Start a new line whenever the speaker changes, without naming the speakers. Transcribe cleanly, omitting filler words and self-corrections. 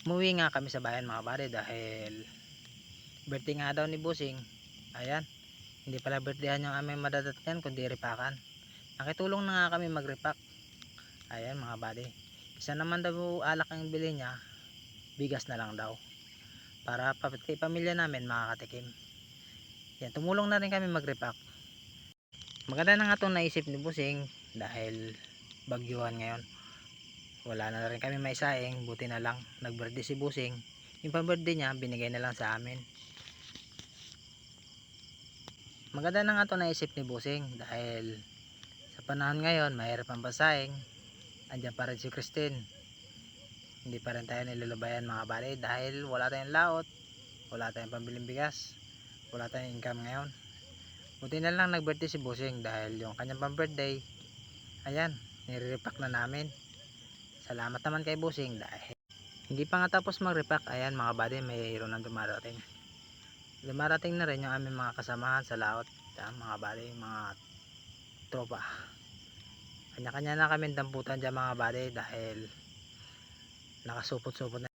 Umuwi nga kami sa bayan mga pare dahil birthday nga daw ni Busing. Ayan, hindi pala birthdayhan yung aming madadatnan kundi ripakan. Nakitulong na nga kami mag-repack. Ayan mga pare, isa naman daw alak ang bili niya, bigas na lang daw para pati pamilya namin makakatikim. Yan, tumulong na rin kami mag-repack. Maganda na nga itong naisip ni Busing dahil bagyuhan ngayon. Wala na rin kami maisaing, buti na lang nag-birthday si Busing. Yung pa-birthday niya binigay na lang sa amin. Maganda na nga itong naisip ni Busing dahil sa panahon ngayon mahirap ang pasaing. Andiyan pa rin si Christine, hindi pa rin tayo nilulubayan mga bale dahil wala tayong laot, wala tayong pambiling bigas, wala tayong income ngayon. Buti na lang nag-birthday si Busing dahil yung kanyang pang-birthday, ayan, nire-repack na namin. Salamat naman kay Busing dahil hindi pa nga tapos mag-repack. Ayan mga buddy, mayroon nang dumarating na rin yung aming mga kasamahan sa laot. Ayan, mga buddy, mga tropa, kanya kanya na kami damputan dyan mga buddy dahil nakasupot-supot na